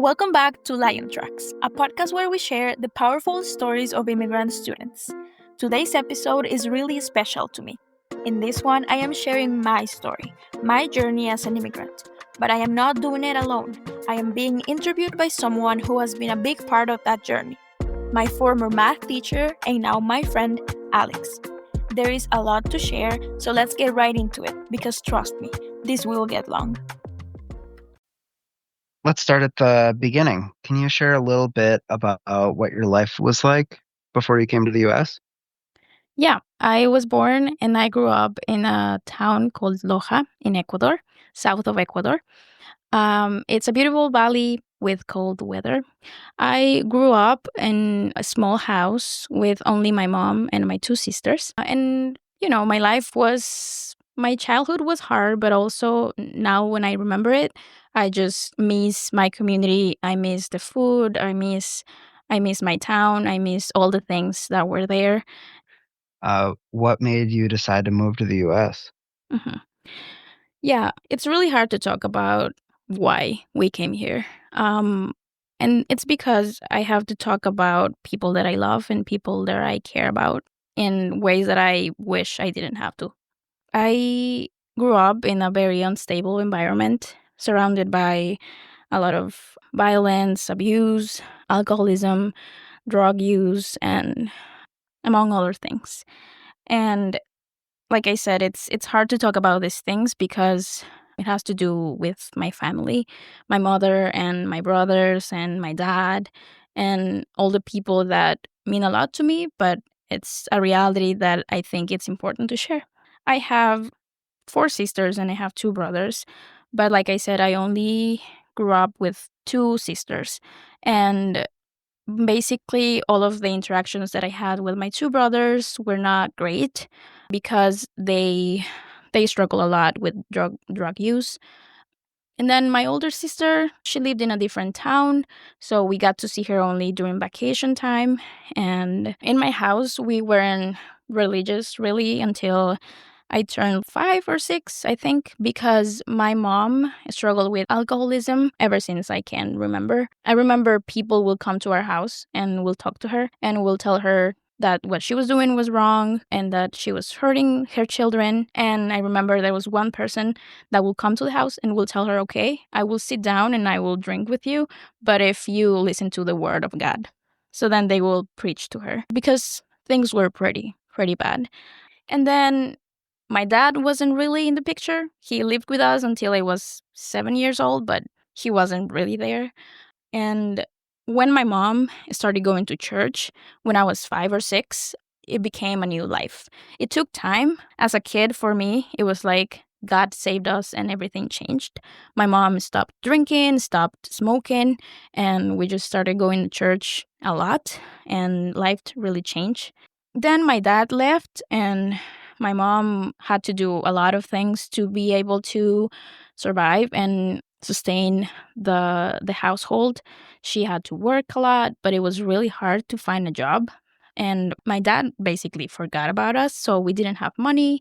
Welcome back to Lion Tracks, a podcast where we share the powerful stories of immigrant students. Today's episode is really special to me. In this one, I am sharing my story, my journey as an immigrant. But I am not doing it alone. I am being interviewed by someone who has been a big part of that journey. My former math teacher and now my friend, Alex. There is a lot to share, so let's get right into it, because trust me, this will get long. Let's start at the beginning. Can you share a little bit about what your life was like before you came to the US? Yeah, I was born and I grew up in a town called Loja in Ecuador, south of Ecuador. It's a beautiful valley with cold weather. I grew up in a small house with only my mom and my two sisters. My childhood was hard, but also now when I remember it, I just miss my community. I miss the food. I miss my town. I miss all the things that were there. What made you decide to move to the US? Mhm. Yeah, it's really hard to talk about why we came here. Um, and it's because I have to talk about people that I love and people that I care about in ways that I wish I didn't have to. I grew up in a very unstable environment, surrounded by a lot of violence, abuse, alcoholism, drug use, and among other things. And like I said, it's hard to talk about these things because it has to do with my family, my mother and my brothers and my dad and all the people that mean a lot to me, but it's a reality that I think it's important to share. I have four sisters and I have two brothers, but like I said, I only grew up with two sisters. And basically, all of the interactions that I had with my two brothers were not great because they struggle a lot with drug use. And then my older sister, she lived in a different town, so we got to see her only during vacation time. And in my house, we weren't religious really until I turned 5 or 6, I think, because my mom struggled with alcoholism ever since I can remember. I remember people will come to our house and will talk to her and will tell her that what she was doing was wrong and that she was hurting her children. And I remember there was one person that will come to the house and will tell her, okay, I will sit down and I will drink with you, but if you listen to the word of God. So then they will preach to her because things were pretty bad. And then my dad wasn't really in the picture. He lived with us until I was 7 years old, but he wasn't really there. And when my mom started going to church when I was 5 or 6, it became a new life. It took time. As a kid, for me, it was like God saved us and everything changed. My mom stopped drinking, stopped smoking, and we just started going to church a lot, and life really changed. Then my dad left, and my mom had to do a lot of things to be able to survive and sustain the household. She had to work a lot, but it was really hard to find a job. And my dad basically forgot about us, so we didn't have money.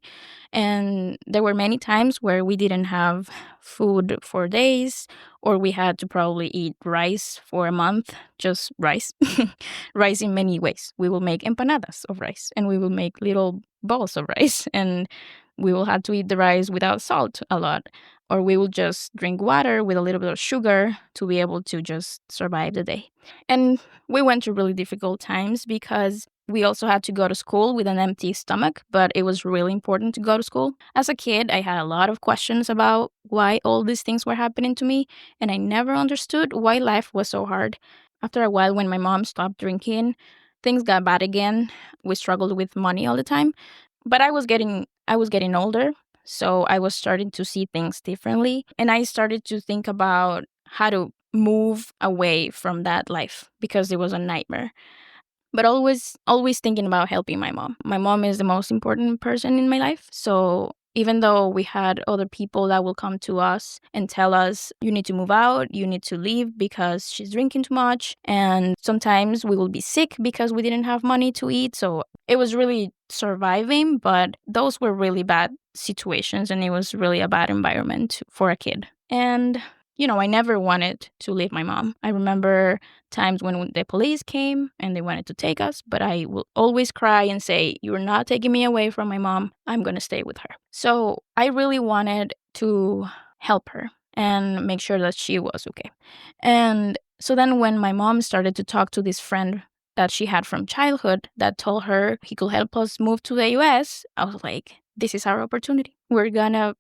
And there were many times where we didn't have food for days, or we had to probably eat rice for a month, just rice. Rice in many ways. We will make empanadas of rice, and we will make little balls of rice, and we will have to eat the rice without salt a lot, or we will just drink water with a little bit of sugar to be able to just survive the day. And we went through really difficult times because we also had to go to school with an empty stomach, but it was really important to go to school. As a kid, I had a lot of questions about why all these things were happening to me, and I never understood why life was so hard. After a while, when my mom stopped drinking, things got bad again. We struggled with money all the time, but I was getting older, so I was starting to see things differently, and I started to think about how to move away from that life because it was a nightmare. But always thinking about helping my mom. My mom is the most important person in my life, so even though we had other people that will come to us and tell us, you need to move out, you need to leave because she's drinking too much, and sometimes we will be sick because we didn't have money to eat. So it was really surviving, but those were really bad situations, and it was really a bad environment for a kid. And I never wanted to leave my mom. I remember times when the police came and they wanted to take us, but I will always cry and say, "You're not taking me away from my mom. I'm going to stay with her." So I really wanted to help her and make sure that she was okay. And so then when my mom started to talk to this friend that she had from childhood that told her he could help us move to the US, I was like, this is our opportunity. We're gonna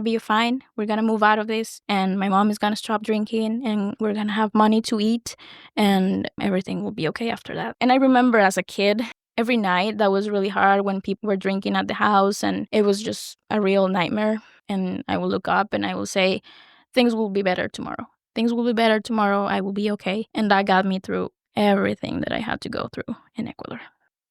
be fine. We're gonna move out of this, and my mom is gonna stop drinking, and we're gonna have money to eat, and everything will be okay after that. And I remember as a kid, every night that was really hard when people were drinking at the house, and it was just a real nightmare. And I will look up and I will say, things will be better tomorrow. Things will be better tomorrow. I will be okay. And that got me through everything that I had to go through in Ecuador.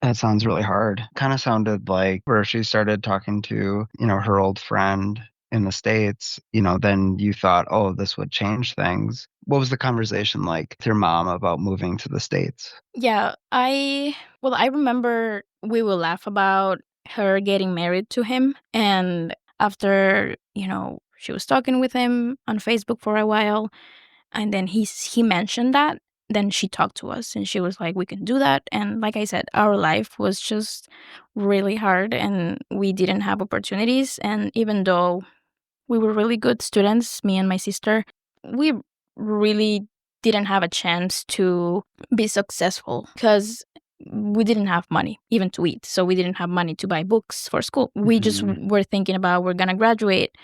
That sounds really hard. Kind of sounded like where she started talking to, her old friend in the States, then you thought, oh, this would change things. What was the conversation like with your mom about moving to the States? Yeah, I remember we will laugh about her getting married to him. And after, she was talking with him on Facebook for a while, and then he mentioned that. Then she talked to us and she was like, we can do that. And like I said, our life was just really hard and we didn't have opportunities. And even though we were really good students, me and my sister, we really didn't have a chance to be successful because we didn't have money even to eat. So we didn't have money to buy books for school. We just Mhm. were thinking about we're going to graduate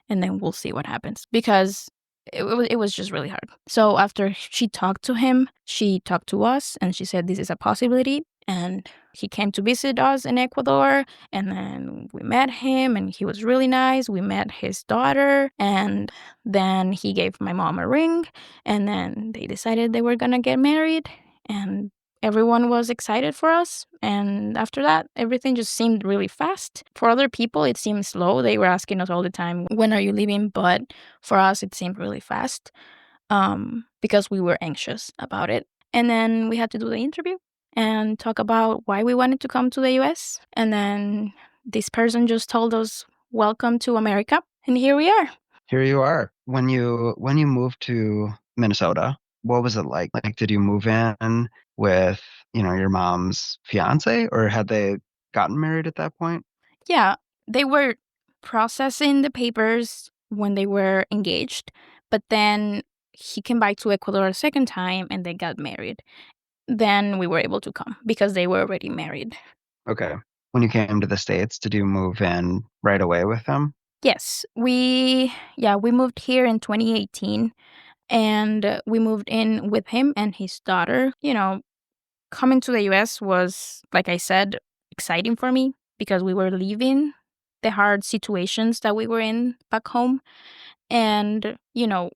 and then we'll see what happens because it was just really hard. So after she talked to him, she talked to us and she said, this is a possibility. And he came to visit us in Ecuador. And then we met him and he was really nice. We met his daughter. And then he gave my mom a ring. And then they decided they were going to get married. And everyone was excited for us. And after that, everything just seemed really fast. For other people, it seemed slow. They were asking us all the time, when are you leaving? But for us, it seemed really fast because we were anxious about it. And then we had to do the interview and talk about why we wanted to come to the US. And then this person just told us, welcome to America. And here we are. Here you are. When you moved to Minnesota, what was it like? Like, did you move in with, your mom's fiance, or had they gotten married at that point? Yeah, they were processing the papers when they were engaged, but then he came back to Ecuador a second time and they got married. Then we were able to come because they were already married. Okay. When you came to the States, did you move in right away with them? Yes, we moved here in 2018 and we moved in with him and his daughter. Coming to the US was, like I said, exciting for me because we were leaving the hard situations that we were in back home. And,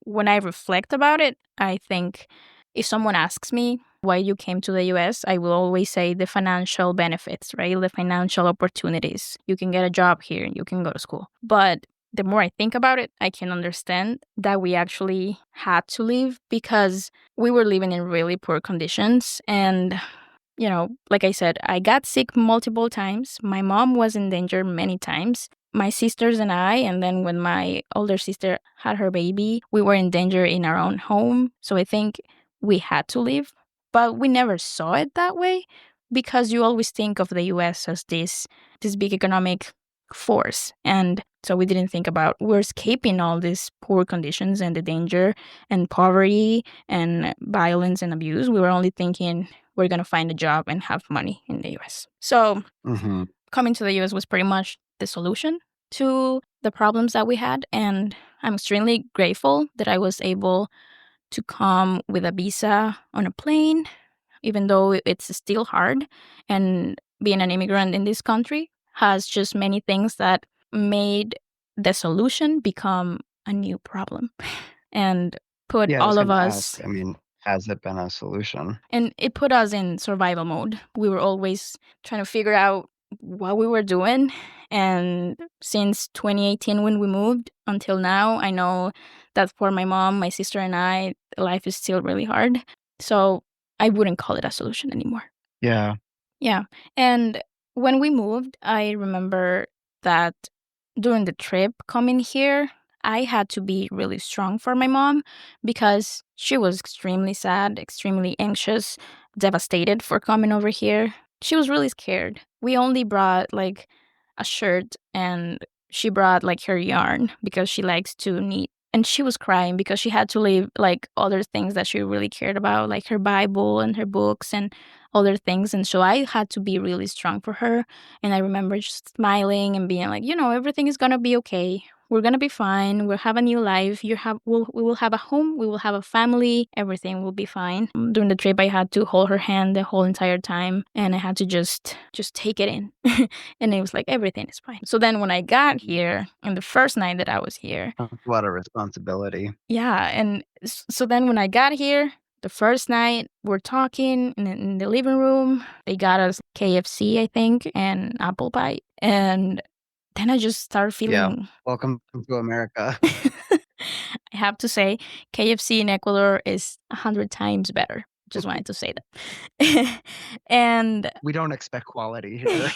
when I reflect about it, I think if someone asks me why you came to the US, I will always say the financial benefits, right? The financial opportunities. You can get a job here, you can go to school. But the more I think about it, I can understand that we actually had to leave because we were living in really poor conditions. And like I said, I got sick multiple times. My mom was in danger many times. My sisters and I, and then when my older sister had her baby, we were in danger in our own home. So I think we had to leave, but we never saw it that way because you always think of the US as this big economic force. And so we didn't think about we're escaping all these poor conditions and the danger and poverty and violence and abuse. We were only thinking we're going to find a job and have money in the US. So Mm-hmm. coming to the US was pretty much the solution to the problems that we had. And I'm extremely grateful that I was able to come with a visa on a plane, even though it's still hard. And being an immigrant in this country has just many things that made the solution become a new problem and put Yeah, I was all of going to ask. us I mean, has it been a solution? and it put us in survival mode. We were always trying to figure out what we were doing. And since 2018, when we moved until now, I know that for my mom, my sister, and I, life is still really hard. So I wouldn't call it a solution anymore. Yeah. Yeah. And when we moved, I remember that during the trip coming here, I had to be really strong for my mom because she was extremely sad, extremely anxious, devastated for coming over here. She was really scared. We only brought like a shirt, and she brought like her yarn because she likes to knit. And she was crying because she had to leave like other things that she really cared about, like her Bible and her books and other things. And so I had to be really strong for her. And I remember just smiling and being like, everything is gonna be okay. We're gonna be fine. We'll have a new life. We will have a home. We will have a family. Everything will be fine. During the trip, I had to hold her hand the whole entire time, and I had to just take it in. And it was like everything is fine. So then when I got here, and the first night that I was here, A lot of responsibility. yeah, and so then when I got here, the first night we're talking in the living room. They got us KFC, I think, and apple pie, and then I just started Yeah. feeling. Welcome to America. I have to say, KFC in Ecuador is 100 times better. Just wanted to say that. And We don't expect quality here.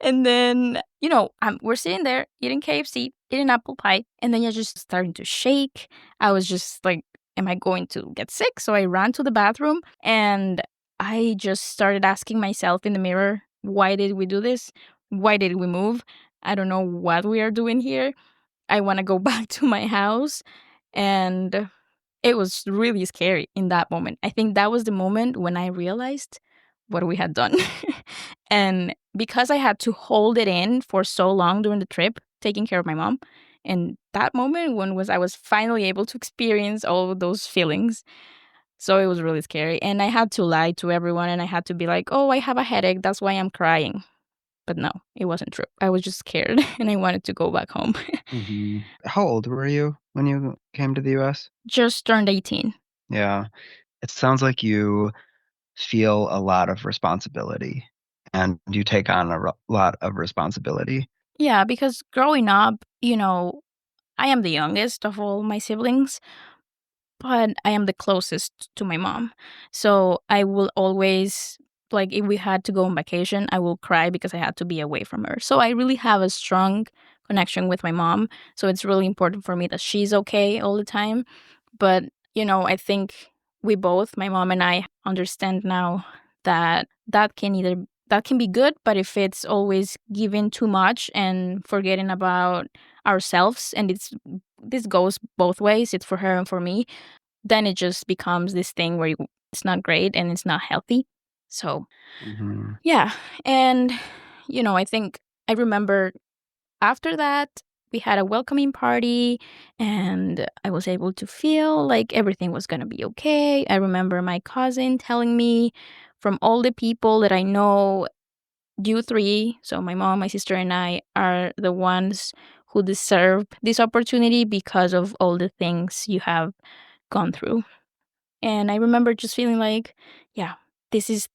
and then, we're sitting there eating KFC, eating apple pie, and then you're just starting to shake. I was just like, am I going to get sick? So I ran to the bathroom, and I just started asking myself in the mirror, why did we do this? Why did we move? I don't know what we are doing here. I want to go back to my house. And it was really scary in that moment. I think that was the moment when I realized what we had done. And because I had to hold it in for so long during the trip, taking care of my mom, and that moment when was I was finally able to experience all of those feelings. So it was really scary. And I had to lie to everyone, and I had to be like, oh, I have a headache. That's why I'm crying. But no, it wasn't true. I was just scared and I wanted to go back home. How old were you when you came to the US? Just turned 18. Yeah. It sounds like you feel a lot of responsibility and you take on a lot of responsibility. Yeah, because growing up, I am the youngest of all my siblings, but I am the closest to my mom. So I will always, like, if we had to go on vacation, I will cry because I had to be away from her. So I really have a strong connection with my mom. So it's really important for me that she's okay all the time. But, I think we both, my mom and I, understand now that that can be good, but if it's always giving too much and forgetting about ourselves, and this goes both ways, it's for her and for me, then it just becomes this thing where it's not great and it's not healthy. So, Mhm. yeah. And, I think I remember after that, we had a welcoming party, and I was able to feel like everything was going to be okay. I remember my cousin telling me, from all the people that I know, you three, so my mom, my sister, and I, are the ones who deserve this opportunity because of all the things you have gone through. And I remember just feeling like, yeah, this is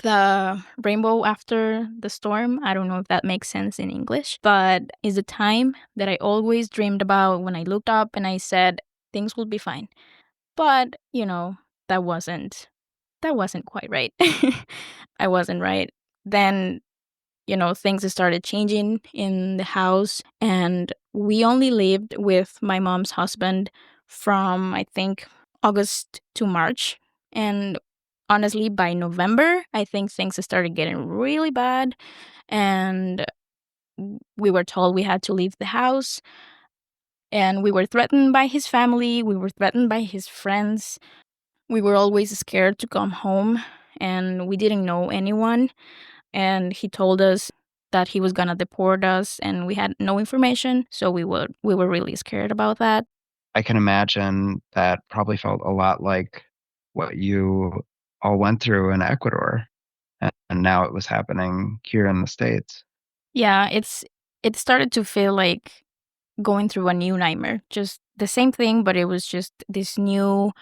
the rainbow after the storm. I don't know if that makes sense in English, but is the time that I always dreamed about when I looked up and I said things will be fine. But, that wasn't that wasn't quite right. I wasn't right. Then, things started changing in the house, and we only lived with my mom's husband from, I think, August to March. And honestly, by November, I think things started getting really bad, and we were told we had to leave the house, and we were threatened by his family, we were threatened by his friends. We were always scared to come home, and we didn't know anyone. And he told us that he was gonna deport us, and we had no information, so we were really scared about that. I can imagine that probably felt a lot like what you all went through in Ecuador, and now it was happening here in the States. Yeah, it started to feel like going through a new nightmare. Just the same thing, but it was just this new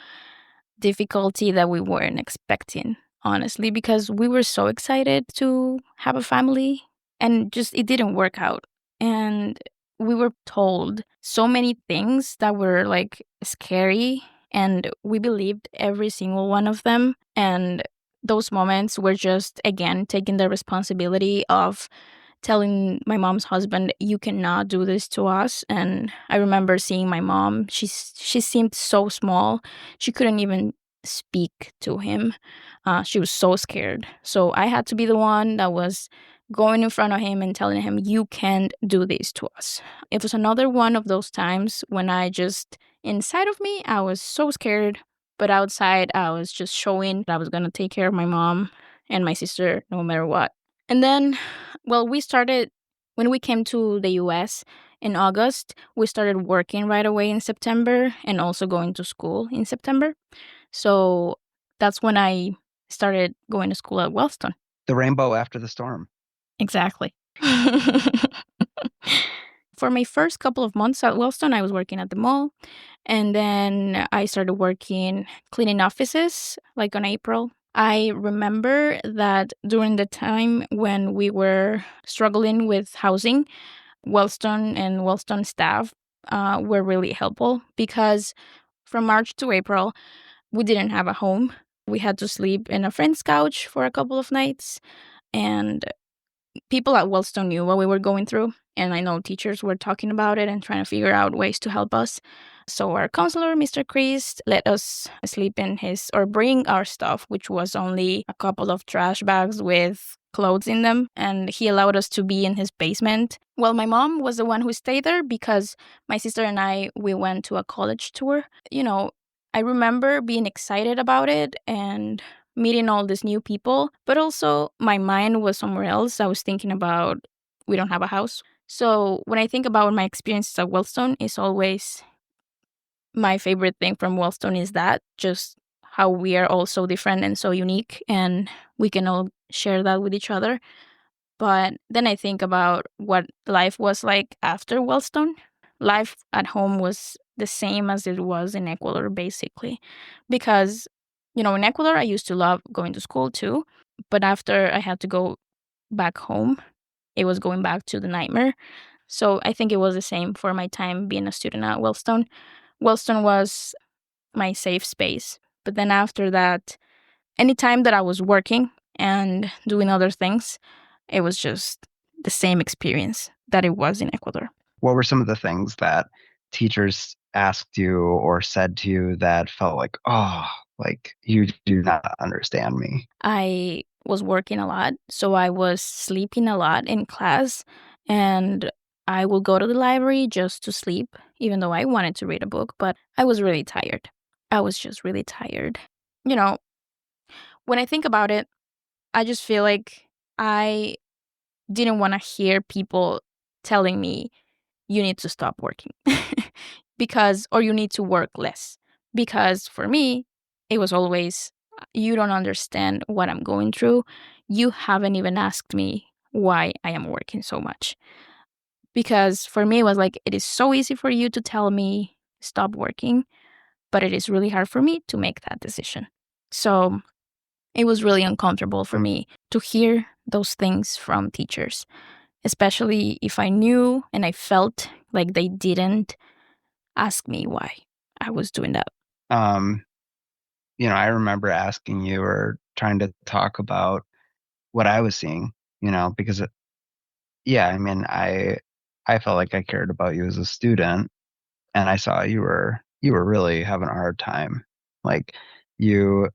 difficulty that we weren't expecting, honestly, because we were so excited to have a family, and just it didn't work out. And we were told so many things that were like scary, and we believed every single one of them. And those moments were just, again, taking the responsibility of telling my mom's husband, "You cannot do this to us." And I remember seeing my mom. She seemed so small. She couldn't even speak to him. She was so scared. So I had to be the one that was going in front of him and telling him, "You can't do this to us." It was another one of those times when I just, inside of me, I was so scared, but outside, I was just showing that I was going to take care of my mom and my sister no matter what. And then, well, when we came to the US in August, we started working right away in September and also going to school in September. So that's when I started going to school at Wellston. The rainbow after the storm. Exactly. For my first couple of months at Wellston, I was working at the mall. And then I started working cleaning offices like on April. I remember that during the time when we were struggling with housing, Wellston and Wellston staff were really helpful because from March to April, we didn't have a home. We had to sleep in a friend's couch for a couple of nights. And people at Wellston knew what we were going through. And I know teachers were talking about it and trying to figure out ways to help us. So our counselor, Mr. Chris, let us sleep in his, or bring our stuff, which was only a couple of trash bags with clothes in them. And he allowed us to be in his basement. Well, my mom was the one who stayed there because my sister and I, we went to a college tour. I remember being excited about it and meeting all these new people, but also my mind was somewhere else. I was thinking about we don't have a house. So when I think about my experiences at Wellstone, it's always my favorite thing from Wellstone is that just how we are all so different and so unique, and we can all share that with each other. But then I think about what life was like after Wellstone. Life at home was the same as it was in Ecuador, basically. Because, in Ecuador, I used to love going to school too. But after I had to go back home, it was going back to the nightmare. So I think it was the same for my time being a student at Wellstone. Wellstone was my safe space. But then after that, anytime that I was working and doing other things, it was just the same experience that it was in Ecuador. What were some of the things that teachers asked you or said to you that felt like, oh, like you do not understand me? I was working a lot, so I was sleeping a lot in class, and I would go to the library just to sleep, even though I wanted to read a book, but I was really tired. I was just really tired. You know, when I think about it, I just feel like I didn't want to hear people telling me you need to stop working or you need to work less. Because for me, it was always, you don't understand what I'm going through. You haven't even asked me why I am working so much. Because for me, it was like, it is so easy for you to tell me stop working, but it is really hard for me to make that decision. So it was really uncomfortable for me to hear those things from teachers, especially if I knew and I felt like they didn't ask me why I was doing that. I remember asking you or trying to talk about what I was seeing, because I felt like I cared about you as a student, and I saw you were really having a hard time. Like, you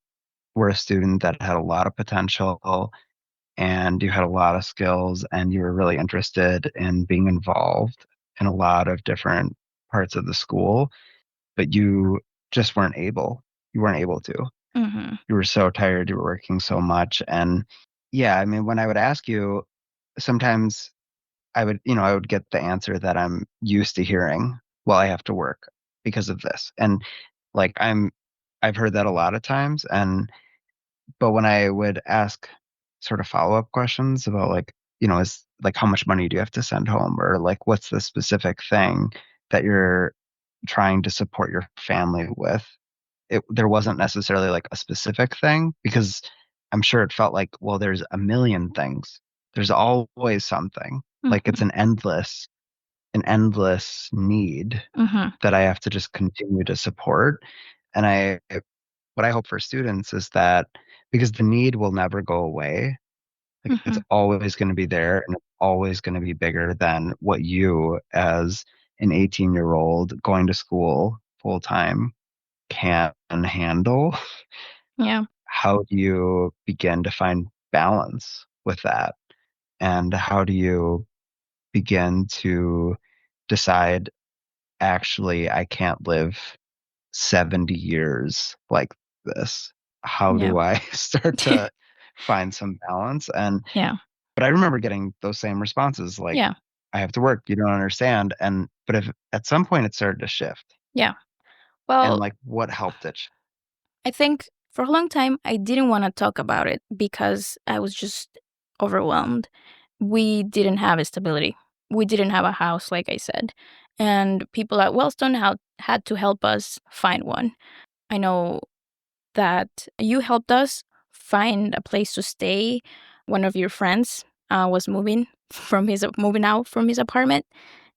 were a student that had a lot of potential and you had a lot of skills and you were really interested in being involved in a lot of different parts of the school, but you just weren't able. You weren't able to. Mm-hmm. You were so tired, you were working so much. And when I would ask you, sometimes I would get the answer that I'm used to hearing, well, I have to work because of this. And like I've heard that a lot of times. But when I would ask sort of follow-up questions about is like, how much money do you have to send home? Or like, what's the specific thing that you're trying to support your family with? There wasn't necessarily like a specific thing, because I'm sure it felt like, well, there's a million things. There's always something. Like, it's Mm-hmm. an endless need Mm-hmm. that I have to just continue to support. And what I hope for students is that, because the need will never go away, Like it's Mhm. always going to be there and it's always going to be bigger than what you as an 18-year-old going to school full time can handle. Yeah. How do you begin to find balance with that? And how do you begin to decide, actually, I can't live 70 years like this? How Yeah. do I start to find some balance? And Yeah. but I remember getting those same responses like, Yeah. I have to work, you don't understand. But if at some point it started to shift, Yeah. and Well, like what helped it? I think for a long time I didn't want to talk about it because I was just overwhelmed. We didn't have a stability. We didn't have a house, like I said. And people at Wellstone had to help us find one. I know that you helped us find a place to stay. One of your friends was moving out from his apartment,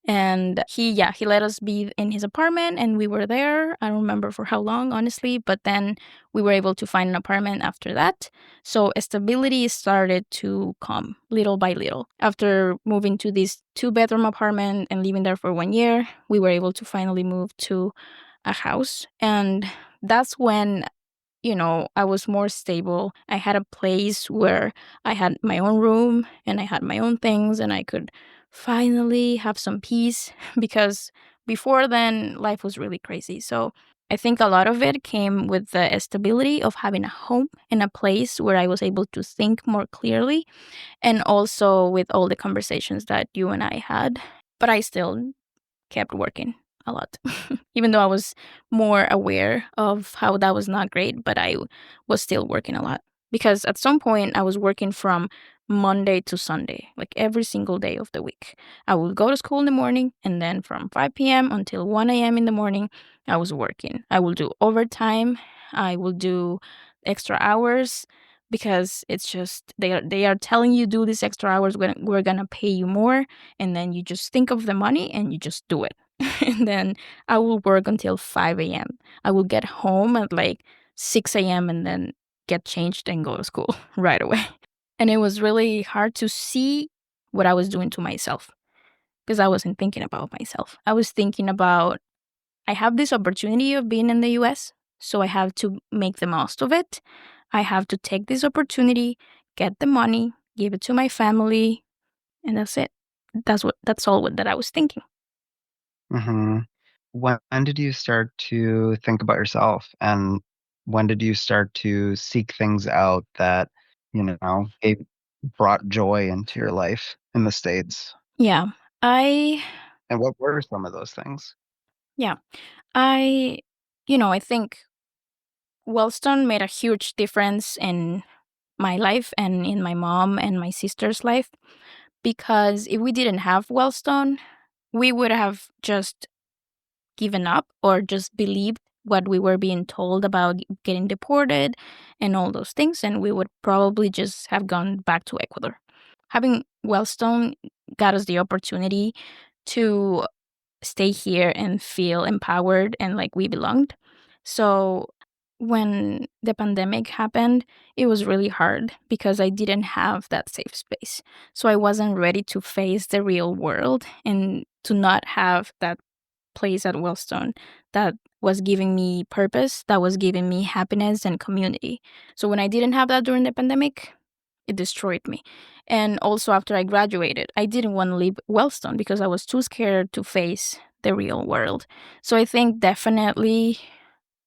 and he let us be in his apartment, and we were there. I don't remember for how long, honestly, but then we were able to find an apartment after that. So stability started to come little by little. After moving to this two-bedroom apartment and living there for 1 year, we were able to finally move to a house, and that's when I was more stable. I had a place where I had my own room and I had my own things and I could finally have some peace because before then life was really crazy. So I think a lot of it came with the stability of having a home and a place where I was able to think more clearly, and also with all the conversations that you and I had. But I still kept working a lot, even though I was more aware of how that was not great, but I was still working a lot. Because at some point, I was working from Monday to Sunday, like every single day of the week. I would go to school in the morning, and then from 5 p.m. until 1 a.m. in the morning, I was working. I will do overtime, I will do extra hours because it's just they are telling you do these extra hours when we're gonna pay you more, and then you just think of the money and you just do it. And then I will work until 5 a.m. I will get home at like 6 a.m. and then get changed and go to school right away. And it was really hard to see what I was doing to myself because I wasn't thinking about myself. I was thinking about I have this opportunity of being in the US, so I have to make the most of it. I have to take this opportunity, get the money, give it to my family, and that's it. That's all that I was thinking. Hmm. When did you start to think about yourself? And when did you start to seek things out that, it brought joy into your life in the States? Yeah. I And what were some of those things? yeah. I I think Wellstone made a huge difference in my life and in my mom and my sister's life because if we didn't have Wellstone, we would have just given up or just believed what we were being told about getting deported and all those things, and we would probably just have gone back to Ecuador. Having Wellstone got us the opportunity to stay here and feel empowered and like we belonged. So when the pandemic happened, it was really hard because I didn't have that safe space. So I wasn't ready to face the real world and to not have that place at Wellstone that was giving me purpose, that was giving me happiness and community. So when I didn't have that during the pandemic, it destroyed me. And also after I graduated, I didn't want to leave Wellstone because I was too scared to face the real world. So I think definitely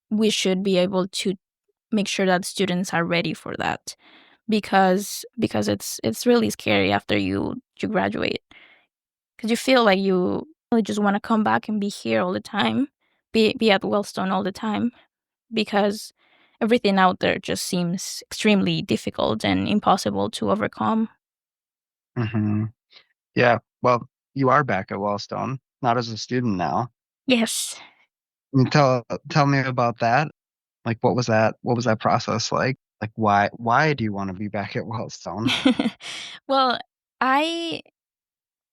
we should be able to make sure that students are ready for that because it's really scary after you graduate because you feel like you really just want to come back and be here all the time, be at Wellstone all the time because everything out there just seems extremely difficult and impossible to overcome. Hmm. Yeah. Well, you are back at Wellstone, not as a student now. Yes. Can you tell me about that? Like, what was that? What was that process like? Like, why do you want to be back at Wellstone? Well, I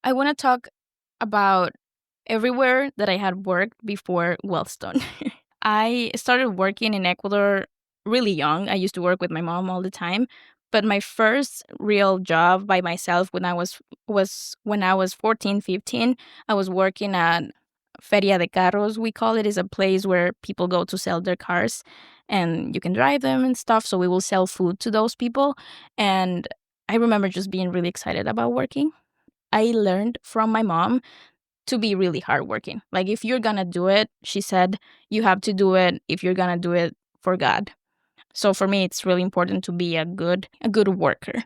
I want to talk about everywhere that I had worked before Wellstone. I started working in Ecuador really young. I used to work with my mom all the time, But my first real job by myself was when I was 14, 15. I was working at Feria de Carros, we call it, is a place where people go to sell their cars and you can drive them and stuff. So we will sell food to those people. And I remember just being really excited about working. I learned from my mom to be really hardworking. Like, if you're gonna do it, she said, you have to do it if you're gonna do it for God. So for me, it's really important to be a good worker.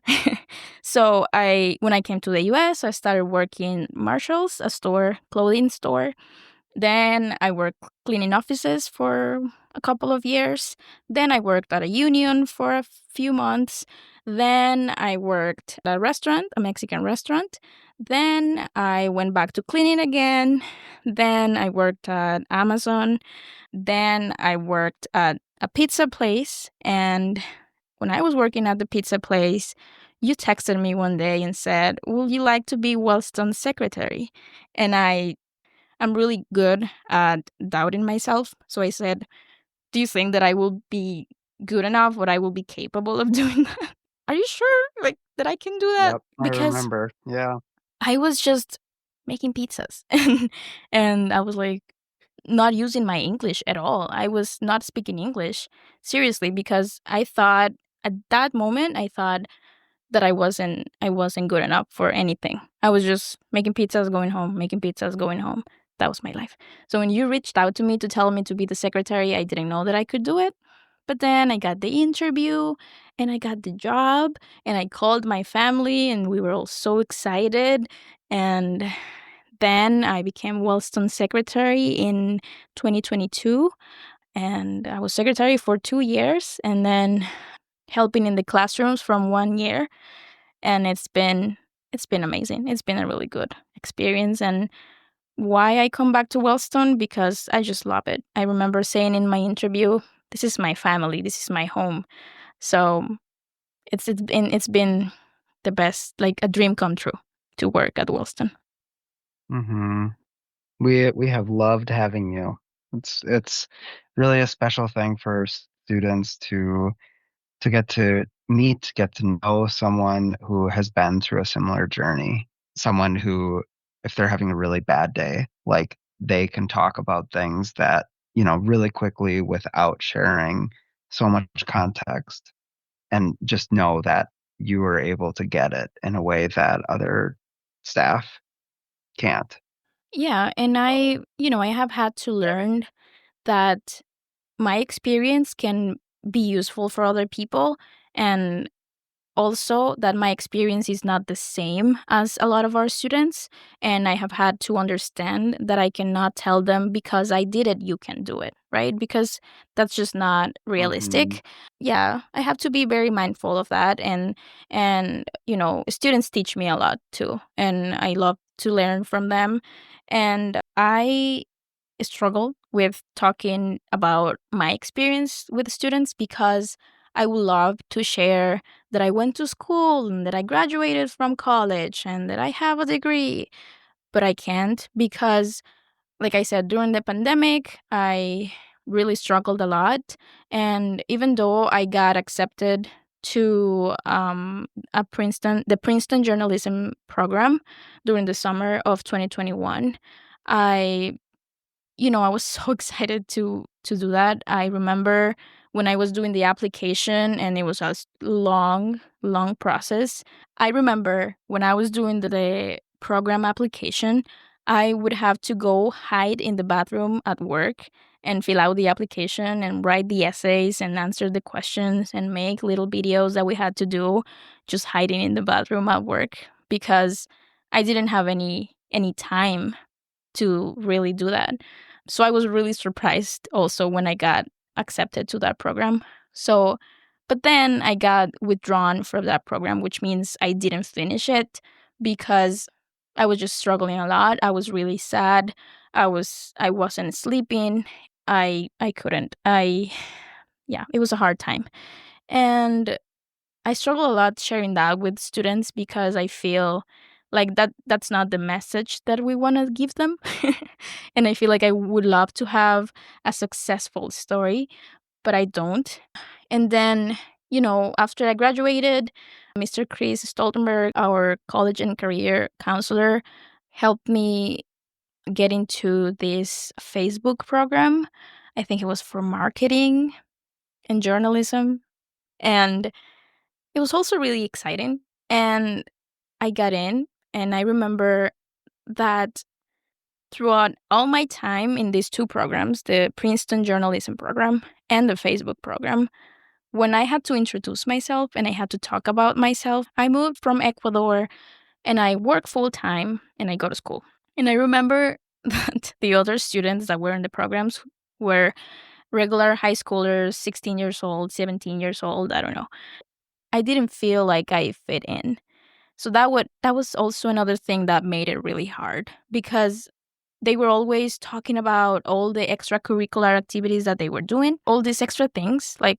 So when I came to the US, I started working Marshalls, a store, clothing store. Then I worked cleaning offices for a couple of years. Then I worked at a union for a few months. Then I worked at a restaurant, a Mexican restaurant. Then I went back to cleaning again. Then I worked at Amazon. Then I worked at a pizza place. And when I was working at the pizza place, you texted me one day and said, "Would you like to be Wellston's secretary?" And I'm really good at doubting myself. So I said, "Do you think that I will be good enough, or I will be capable of doing that? Are you sure, like, that I can do that?" Yep, I Because remember. Yeah. I was just making pizzas and I was like not using my English at all. I was not speaking English seriously because I thought at that moment I thought that I wasn't good enough for anything. I was just making pizzas, going home, making pizzas, going home. That was my life. So when you reached out to me to tell me to be the secretary, I didn't know that I could do it. But then I got the interview and I got the job and I called my family and we were all so excited. And then I became Wellston secretary in 2022 and I was secretary for 2 years and then helping in the classrooms from 1 year, and it's been amazing. It's been a really good experience. And why I come back to Wellston? Because I just love it. I remember saying in my interview, "This is my family. This is my home." So it's been the best, like a dream come true to work at Wellston. Mhm. We have loved having you. It's really a special thing for students to get to meet, get to know someone who has been through a similar journey. Someone who, if they're having a really bad day, like they can talk about things that, really quickly without sharing so much context and just know that you were able to get it in a way that other staff can't. Yeah, and I have had to learn that my experience can be useful for other people, and also that my experience is not the same as a lot of our students. And I have had to understand that I cannot tell them, because I did it, you can do it, right? Because that's just not Mhm. realistic. Yeah, I have to be very mindful of that. And students teach me a lot too, and I love to learn from them. And I struggle with talking about my experience with students because I would love to share that I went to school and that I graduated from college and that I have a degree, but I can't because, like I said, during the pandemic, I really struggled a lot. And even though I got accepted to the Princeton journalism program during the summer of 2021, I I was so excited to do that. I remember when I was doing the application and it was a long, long process. I remember when I was doing the program application, I would have to go hide in the bathroom at work and fill out the application and write the essays and answer the questions and make little videos that we had to do just hiding in the bathroom at work because I didn't have any time to really do that. So I was really surprised also when I got accepted to that program. So, but then I got withdrawn from that program, which means I didn't finish it because I was just struggling a lot. I was really sad. I wasn't sleeping. I couldn't. Yeah, it was a hard time. And I struggle a lot sharing that with students because I feel like that's not the message that we want to give them. And I feel like I would love to have a successful story, but I don't. And then After I graduated, Mr. Chris Stoltenberg, our college and career counselor, helped me get into this Facebook program. I think it was for marketing and journalism. And it was also really exciting. And I got in, and I remember that throughout all my time in these two programs, the Princeton journalism program and the Facebook program, when I had to introduce myself and I had to talk about myself, I moved from Ecuador and I work full time and I go to school. And I remember that the other students that were in the programs were regular high schoolers, 16 years old, 17 years old, I don't know. I didn't feel like I fit in. So that was also another thing that made it really hard because they were always talking about all the extracurricular activities that they were doing, all these extra things. Like,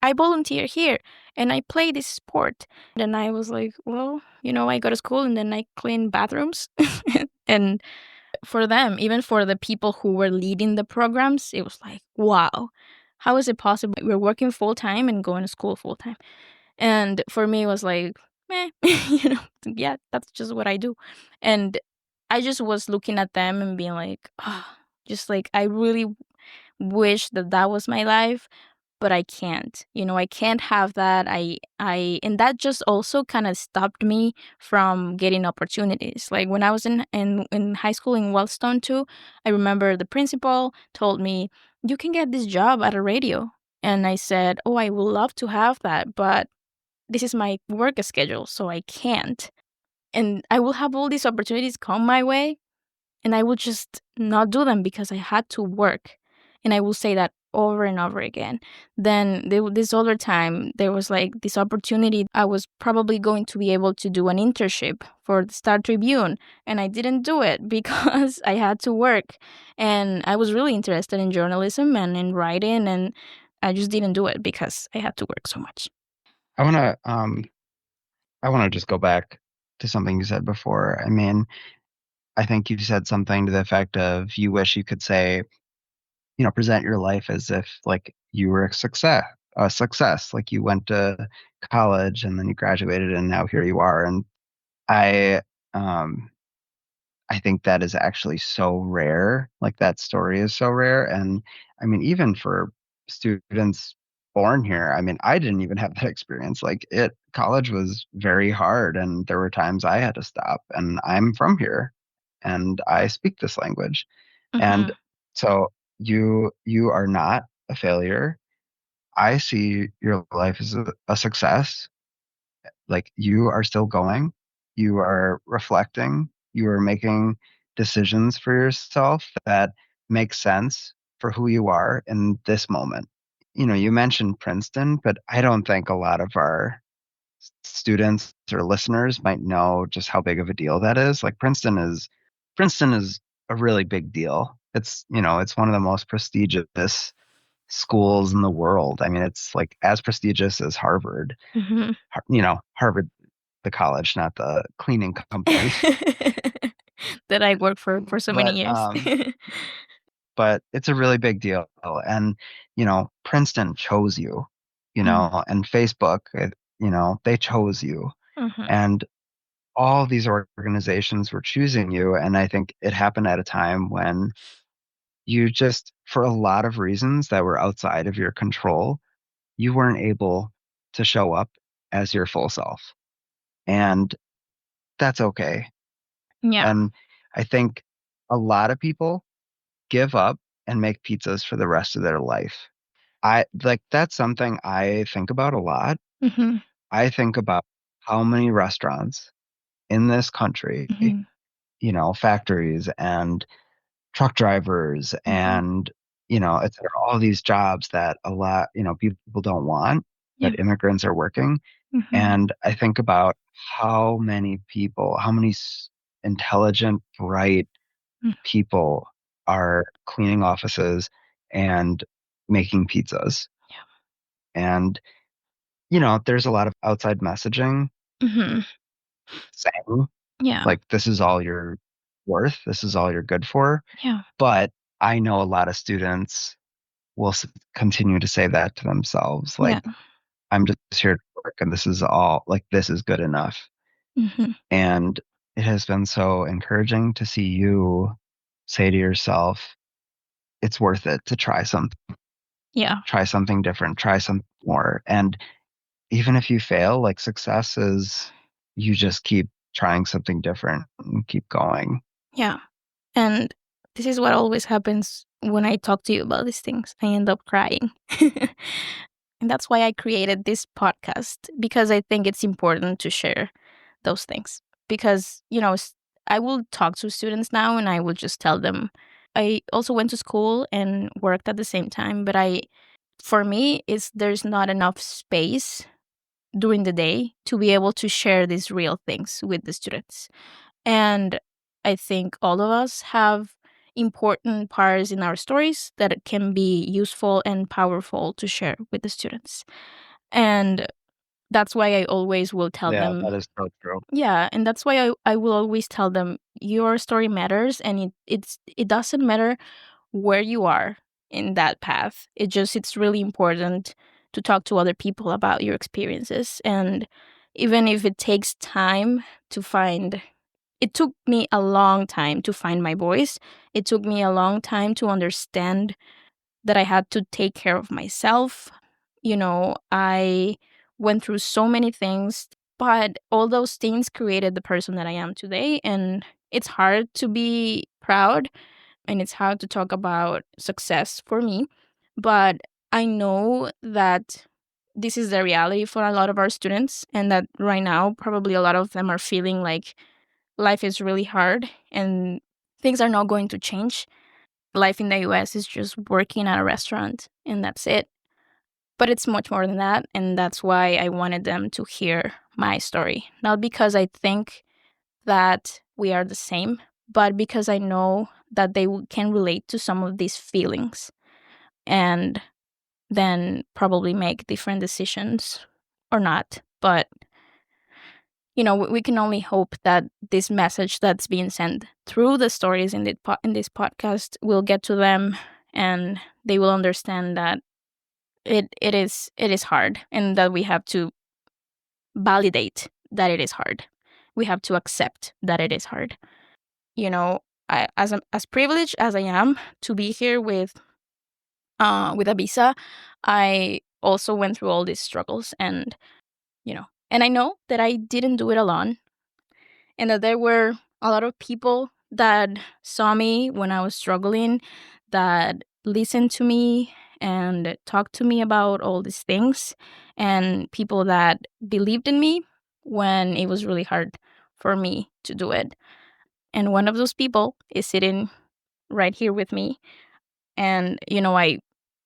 I volunteer here and I play this sport. And I was like, well, I go to school and then I clean bathrooms. And for them, even for the people who were leading the programs, it was like, wow, how is it possible? We're working full time and going to school full time. And for me, it was like, meh, yeah, that's just what I do. And I just was looking at them and being like, just like, I really wish that that was my life, but I can't. I can't have that. And that just also kind of stopped me from getting opportunities. Like when I was in high school in Wellstone too, I remember the principal told me, "You can get this job at a radio." And I said, "Oh, I would love to have that, but this is my work schedule, so I can't." And I will have all these opportunities come my way, and I would just not do them because I had to work. And I will say that over and over again. Then this other time, there was like this opportunity. I was probably going to be able to do an internship for the Star Tribune, and I didn't do it because I had to work. And I was really interested in journalism and in writing, and I just didn't do it because I had to work so much. I want to just go back to something you said before. I mean, I think you said something to the effect of you wish you could say, present your life as if like you were a success, like you went to college and then you graduated and now here you are. And I um I think that is actually so rare. Like that story is so rare. And I mean, even for students born here, I mean, I didn't even have that experience. Like college was very hard and there were times I had to stop, and I'm from here and I speak this language. And Hmm. so you are not a failure. I see your life as a success. Like you are still going, you are reflecting, you are making decisions for yourself that make sense for who you are in this moment. You mentioned Princeton, but I don't think a lot of our students or listeners might know just how big of a deal that is. Like Princeton is a really big deal. It's one of the most prestigious schools in the world. I mean, it's like as prestigious as Harvard. Hmm. Harvard, the college, not the cleaning company. That I worked for so many But years. but it's a really big deal. And Princeton chose you, and Facebook, they chose you. Hmm. And all these organizations were choosing you. And I think it happened at a time when you just, for a lot of reasons that were outside of your control, you weren't able to show up as your full self. And that's okay. Yeah. And I think a lot of people give up and make pizzas for the rest of their life. I like that's something I think about a lot. Hmm. I think about how many restaurants in this country, Hmm. factories and truck drivers Hmm. and, it's all these jobs that a lot, people don't want, Yeah. that immigrants are working. Hmm. And I think about how many people, how many intelligent, bright people are cleaning offices and making pizzas. And, there's a lot of outside messaging Hmm. saying, Yeah. like, this is all you're worth, this is all you're good for. Yeah. But I know a lot of students will continue to say that to themselves. Yeah. Like, I'm just here to work and this is all like, this is good enough. Hmm. And it has been so encouraging to see you say to yourself, it's worth it to Yeah. try something different, try something more. And even if you fail, like success is you just keep trying something different and keep going. Yeah. And this is what always happens when I talk to you about these things. I end up crying. And that's why I created this podcast, because I think it's important to share those things. Because, I will talk to students now and I will just tell them. I also went to school and worked at the same time, but for me, there's not enough space during the day to be able to share these real things with the students. And I think all of us have important parts in our stories that can be useful and powerful to share with the students. And that's why I always will tell Yeah, them, that is so true. yeah, and that's why I will always tell them your story matters, and it doesn't matter where you are in that path. It's really important to talk to other people about your experiences. And even if it takes time to find, it took me a long time to find my voice. It took me a long time to understand that I had to take care of myself. I went through so many things, but all those things created the person that I am today. And it's hard to be proud and it's hard to talk about success for me. But I know that this is the reality for a lot of our students, and that right now, probably a lot of them are feeling like life is really hard and things are not going to change. Life in the US is just working at a restaurant and that's it. But it's much more than that. And that's why I wanted them to hear my story. Not because I think that we are the same, but because I know that they can relate to some of these feelings and then probably make different decisions or not. But we can only hope that this message that's being sent through the stories in this podcast will get to them, and they will understand that it is hard, and that we have to validate that it is hard. We have to accept that it is hard. You know, as privileged as I am to be here with a visa, I also went through all these struggles, and I know that I didn't do it alone, and that there were a lot of people that saw me when I was struggling, that listened to me and talked to me about all these things, and people that believed in me when it was really hard for me to do it. And one of those people is sitting right here with me. And, I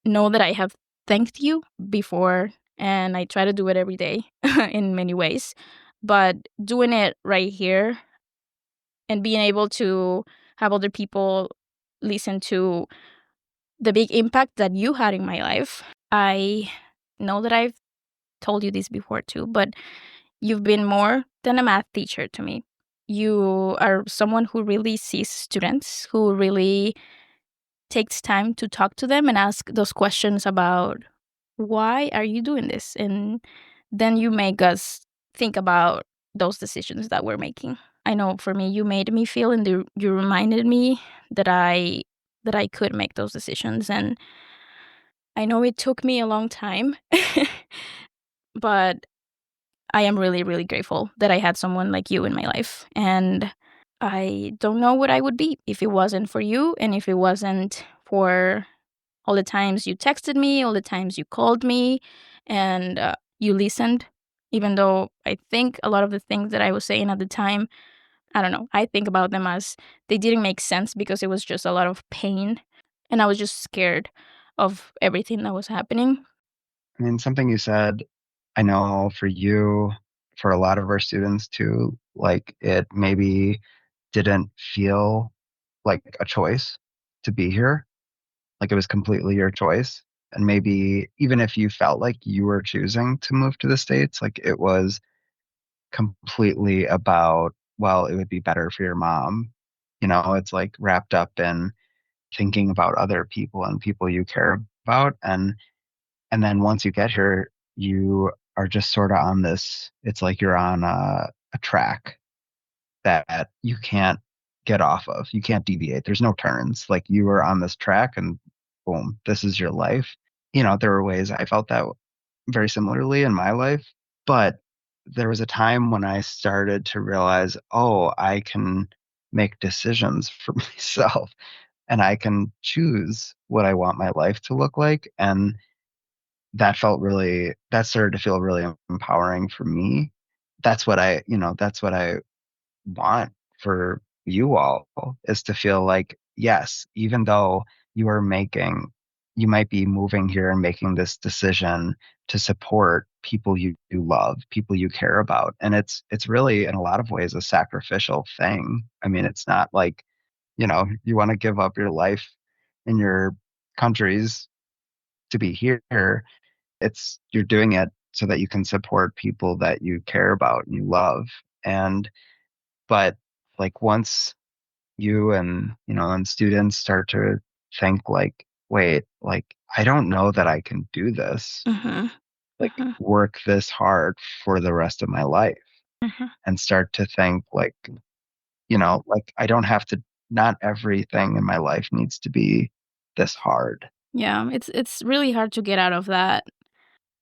know that I have thanked you before, and I try to do it every day in many ways. But doing it right here and being able to have other people listen to the big impact that you had in my life. I know that I've told you this before too, but you've been more than a math teacher to me. You are someone who really sees students, who really takes time to talk to them and ask those questions about why are you doing this? And then you make us think about those decisions that we're making. I know for me, you made me feel, and you reminded me that I could make those decisions. And I know it took me a long time, but I am really, really grateful that I had someone like you in my life. And I don't know what I would be if it wasn't for you, and if it wasn't for all the times you texted me, all the times you called me, and you listened. Even though I think a lot of the things that I was saying at the time, I don't know, I think about them as they didn't make sense because it was just a lot of pain. And I was just scared of everything that was happening. I mean, something you said, I know for you, for a lot of our students too, like it maybe didn't feel like a choice to be here. Like it was completely your choice. And maybe even if you felt like you were choosing to move to the States, like it was completely about, well, it would be better for your mom. It's like wrapped up in thinking about other people and people you care about. And then once you get here, you are just sort of on this, it's like you're on a track that you can't get off of. You can't deviate. There's no turns. Like you are on this track and boom, this is your life. There were ways I felt that very similarly in my life, but there was a time when I started to realize, oh, I can make decisions for myself and I can choose what I want my life to look like. And that started to feel really empowering for me. That's what I want for you all, is to feel like, yes, even though you might be moving here and making this decision to support people you love, people you care about. And it's really in a lot of ways a sacrificial thing. I mean, it's not like, you want to give up your life in your countries to be here. You're doing it so that you can support people that you care about and you love. And but like once you and students start to think like, wait, like I don't know that I can do this, Mhm. like Mhm. work this hard for the rest of my life, Mhm. and start to think like, like I don't have to, not everything in my life needs to be this hard. Yeah, it's really hard to get out of that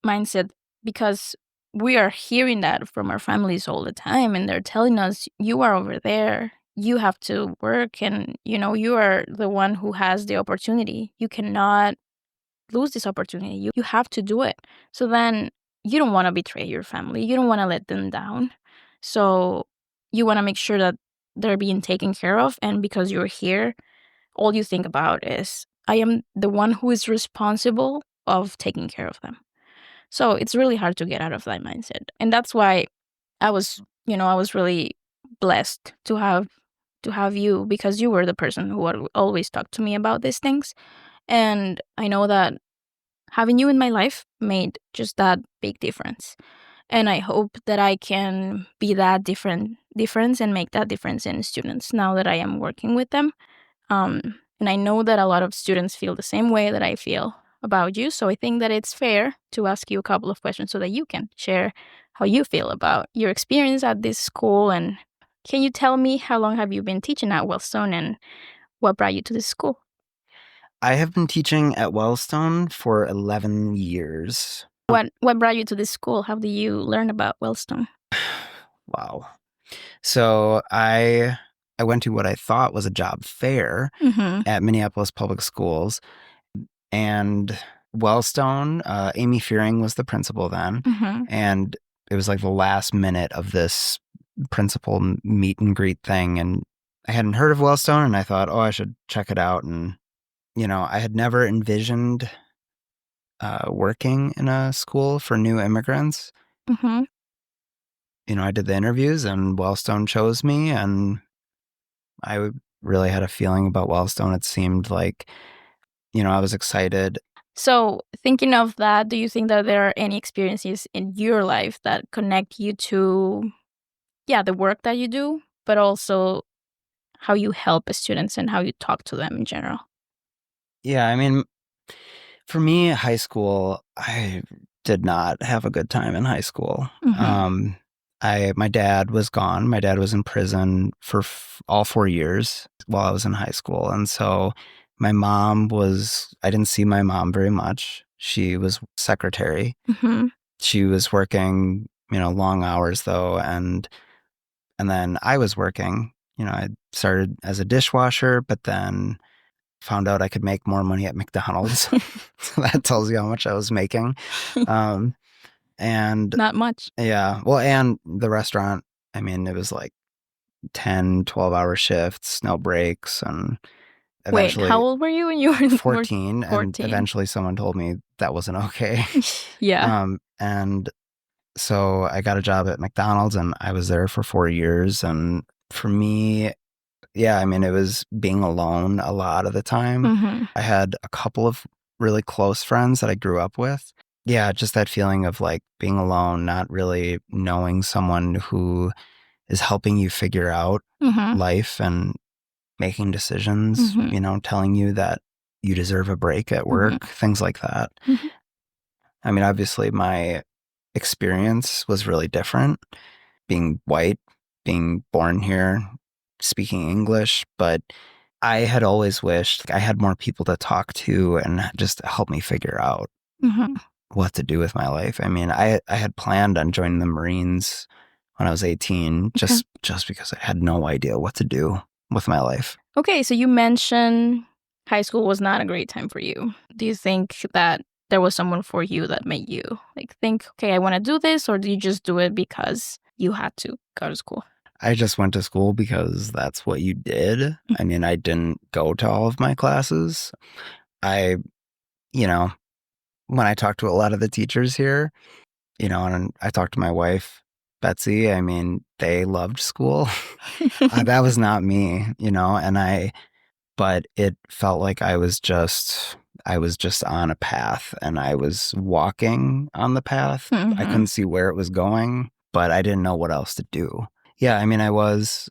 mindset because we are hearing that from our families all the time, and they're telling us, "You are over there. You have to work, and you are the one who has the opportunity. You cannot lose this opportunity. You have to do it." So then you don't want to betray your family. You don't want to let them down. So you want to make sure that they're being taken care of, and because you're here, all you think about is, I am the one who is responsible of taking care of them. So it's really hard to get out of that mindset. And that's why I was really blessed to have you, because you were the person who would always talk to me about these things. And I know that having you in my life made just that big difference. And I hope that I can be that difference and make that difference in students now that I am working with them. And I know that a lot of students feel the same way that I feel about you. So I think that it's fair to ask you a couple of questions so that you can share how you feel about your experience at this school. And can you tell me, how long have you been teaching at Wellstone, and what brought you to this school? I have been teaching at Wellstone for 11 years. What brought you to this school? How did you learn about Wellstone? Wow. So I went to what I thought was a job fair Mm-hmm. at Minneapolis Public Schools, and Wellstone, Amy Fearing was the principal then, Mm-hmm. and it was like the last minute of this principal meet and greet thing, and I hadn't heard of Wellstone, and I thought, oh, I should check it out. And I had never envisioned working in a school for new immigrants. Mm-hmm. I did the interviews and Wellstone chose me, and I really had a feeling about Wellstone. It seemed like, I was excited. So, thinking of that, do you think that there are any experiences in your life that connect you to, yeah, the work that you do, but also how you help students and how you talk to them in general? Yeah, I mean, for me, high school, I did not have a good time in high school. Mm-hmm. My dad was gone. My dad was in prison for all 4 years while I was in high school. And so I didn't see my mom very much. She was secretary. Mm-hmm. She was working, long hours though. And then I was working, I started as a dishwasher, but then found out I could make more money at McDonald's. So that tells you how much I was making. Um, and Not much. yeah, well, and the restaurant, I mean, it was like 10, 12-hour shifts, no breaks. And Wait, how eventually old were you when you were 14, and 14? eventually someone told me that wasn't okay. Yeah. And so I got a job at McDonald's and I was there for 4 years. And for me, yeah, I mean, it was being alone a lot of the time. Mm-hmm. I had a couple of really close friends that I grew up with. Yeah, just that feeling of like being alone, not really knowing someone who is helping you figure out Mm-hmm. life and making decisions, Mm-hmm. telling you that you deserve a break at Mm-hmm. work, things like that. Mm-hmm. I mean, obviously my experience was really different, being white, being born here, speaking English, but I had always wished I had more people to talk to and just help me figure out what to do with my life. I mean, I had planned on joining the Marines when I was 18, just because I had no idea what to do with my life. Okay, so you mentioned high school was not a great time for you. Do you think that there was someone for you that made you think, okay, I want to do this, or do you just do it because you had to go to school? I just went to school because that's what you did. I mean, I didn't go to all of my classes. I, when I talked to a lot of the teachers here, and I talked to my wife, Betsy, I mean, they loved school. That was not me, but it felt like I was just on a path and I was walking on the path. I couldn't see where it was going, but I didn't know what else to do. Yeah, I mean, I was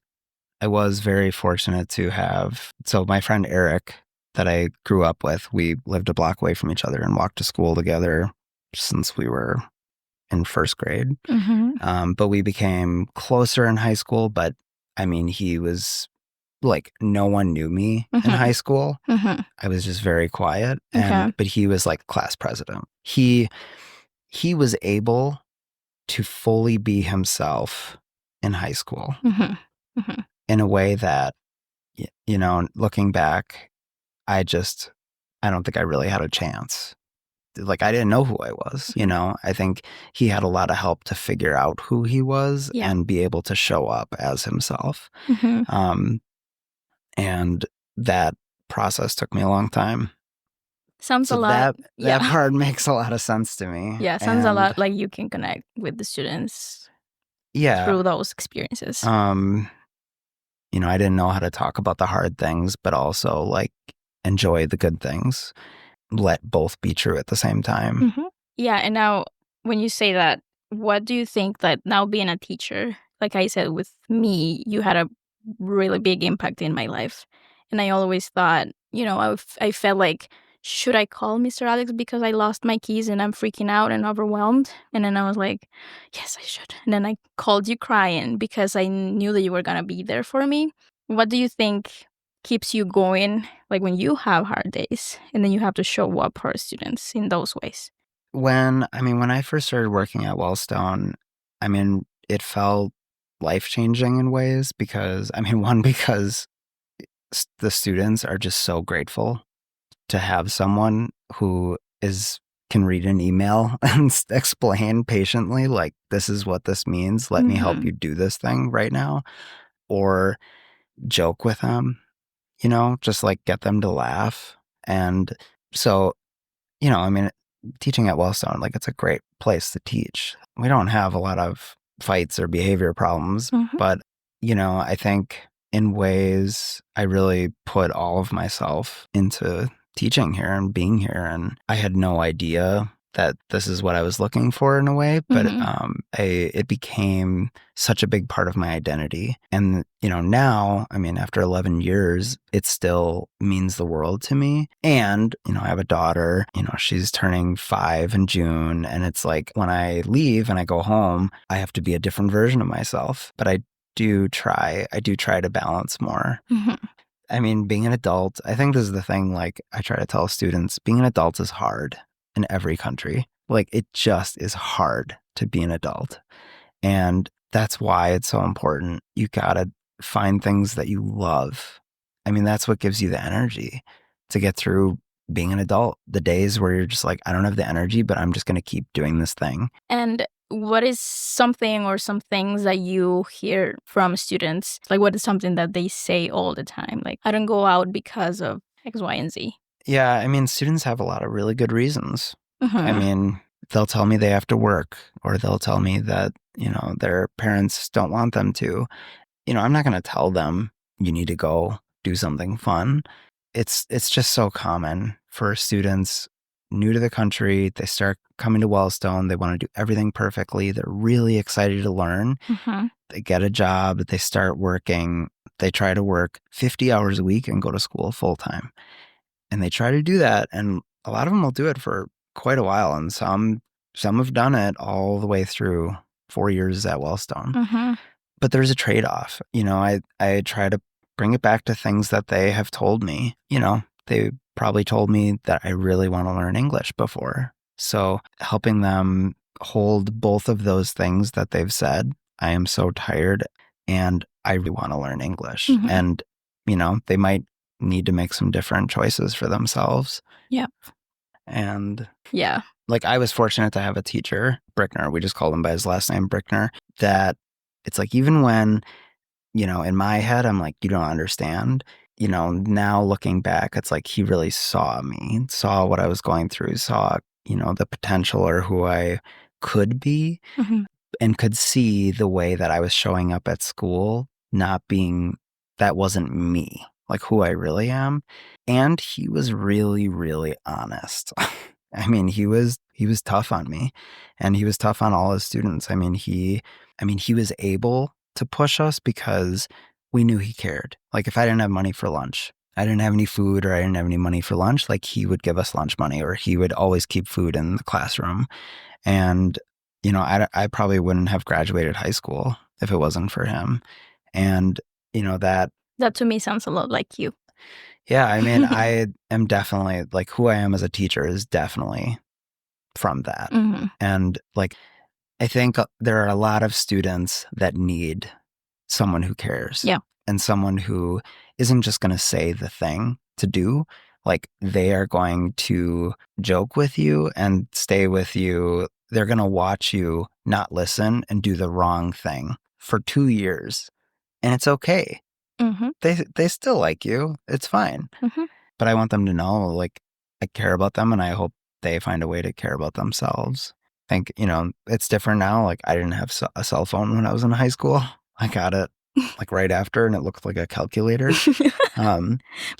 very fortunate to have, so my friend Eric that I grew up with, we lived a block away from each other and walked to school together since we were in first grade. But we became closer in high school, but I mean, he was like, no one knew me in high school. I was just very quiet. But he was like class president. He was able to fully be himself in high school in a way that, looking back, I don't think I really had a chance. Like, I didn't know who I was, I think he had a lot of help to figure out who he was and be able to show up as himself. And that process took me a long time. Sounds a lot. That part makes a lot of sense to me. Yeah, sounds a lot like you can connect with the students through those experiences. I didn't know how to talk about the hard things, but also like enjoy the good things. Let both be true at the same time. Yeah, and now when you say that, what do you think that now being a teacher, like I said, with me, you had a really big impact in my life. And I always thought, I felt like, should I call Mr. Alex because I lost my keys and I'm freaking out and overwhelmed? And then I was like, yes, I should. And then I called you crying because I knew that you were going to be there for me. What do you think keeps you going, like when you have hard days and then you have to show up for students in those ways? When I first started working at Wellstone, it felt life-changing in ways because, because the students are just so grateful to have someone who can read an email and explain patiently, like, this is what this means. Let me help you do this thing right now. Or joke with them, just like get them to laugh. And so, teaching at Wellstone, like, it's a great place to teach. We don't have a lot of fights or behavior problems, but, I think in ways I really put all of myself into teaching here and being here. And I had no idea that this is what I was looking for in a way, but it became such a big part of my identity. And, now, after 11 years, it still means the world to me. And, I have a daughter, she's turning 5 in June. And it's like when I leave and I go home, I have to be a different version of myself. But I do try to balance more. Being an adult, I think this is the thing, like, I try to tell students, being an adult is hard in every country. Like, it just is hard to be an adult. And that's why it's so important. You gotta find things that you love. That's what gives you the energy to get through being an adult. The days where you're just like, I don't have the energy, but I'm just gonna keep doing this thing. And what is something or some things that you hear from students? Like, what is something that they say all the time? Like, I don't go out because of X, Y, and Z. Yeah, students have a lot of really good reasons. They'll tell me they have to work, or they'll tell me that, their parents don't want them to. I'm not going to tell them you need to go do something fun. It's just so common for students new to the country. They start coming to Wellstone. They want to do everything perfectly. They're really excited to learn. They get a job. They start working. They try to work 50 hours a week and go to school full time. And they try to do that. And a lot of them will do it for quite a while, and some have done it all the way through 4 years at Wellstone. Mm-hmm. But there's a trade-off. I try to bring it back to things that they have told me. They probably told me that I really want to learn English before. So helping them hold both of those things that they've said, I am so tired and I really want to learn English. Mhm. And, they might need to make some different choices for themselves. Yep. And Yeah. like, I was fortunate to have a teacher, Brickner, we just called him by his last name, Brickner, that it's like, even when, in my head, I'm like, you don't understand. Now looking back, it's like he really saw me, saw what I was going through, saw, the potential or who I could be, Mm-hmm. and could see the way that I was showing up at school, not being, that wasn't me, like who I really am. And he was really, really honest. I mean, he was tough on me, and he was tough on all his students. I mean, he was able to push us because we knew he cared. Like, if I didn't have money for lunch, I didn't have any food, or I didn't have any money for lunch, like, he would give us lunch money, or he would always keep food in the classroom. And, I probably wouldn't have graduated high school if it wasn't for him. And, that to me sounds a lot like you. Yeah, I mean, I am definitely, like, who I am as a teacher is definitely from that. Mm-hmm. And, like, I think there are a lot of students that need someone who cares. Yeah. And someone who isn't just going to say the thing to do. Like, they are going to joke with you and stay with you. They're going to watch you not listen and do the wrong thing for 2 years. And it's okay. Mm-hmm. They still like you. It's fine. Mm-hmm. But I want them to know, like, I care about them, and I hope they find a way to care about themselves. I think, it's different now. Like, I didn't have a cell phone when I was in high school. I got it like right after, and it looked like a calculator.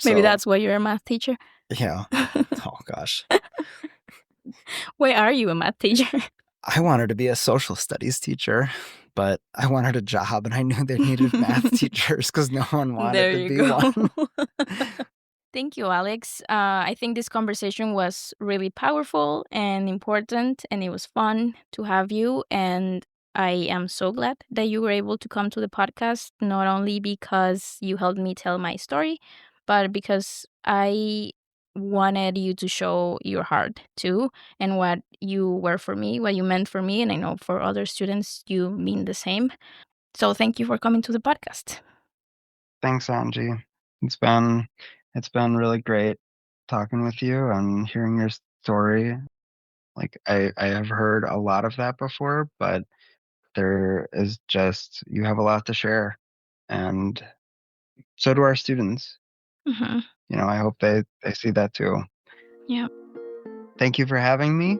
Maybe that's why you're a math teacher. Yeah. Oh gosh. Why are you a math teacher? I wanted to be a social studies teacher, but I wanted a job, and I knew they needed math teachers because no one wanted to be one. Thank you, Alex. I think this conversation was really powerful and important, and it was fun to have you. And I am so glad that you were able to come to the podcast, not only because you helped me tell my story, but because I wanted you to show your heart too, and what you were for me, what you meant for me. And I know for other students, you mean the same. So thank you for coming to the podcast. Thanks, Angie. It's been really great talking with you and hearing your story. Like, I have heard a lot of that before, but there is just, you have a lot to share, and so do our students. Mm-hmm. I hope they see that too. Yeah. Thank you for having me.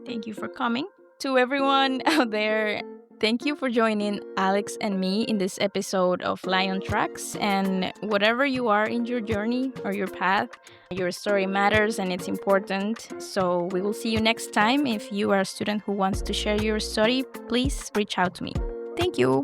Thank you for coming. To everyone out there, thank you for joining Alex and me in this episode of Lion Tracks. And whatever you are in your journey or your path, your story matters and it's important. So we will see you next time. If you are a student who wants to share your story, please reach out to me. Thank you.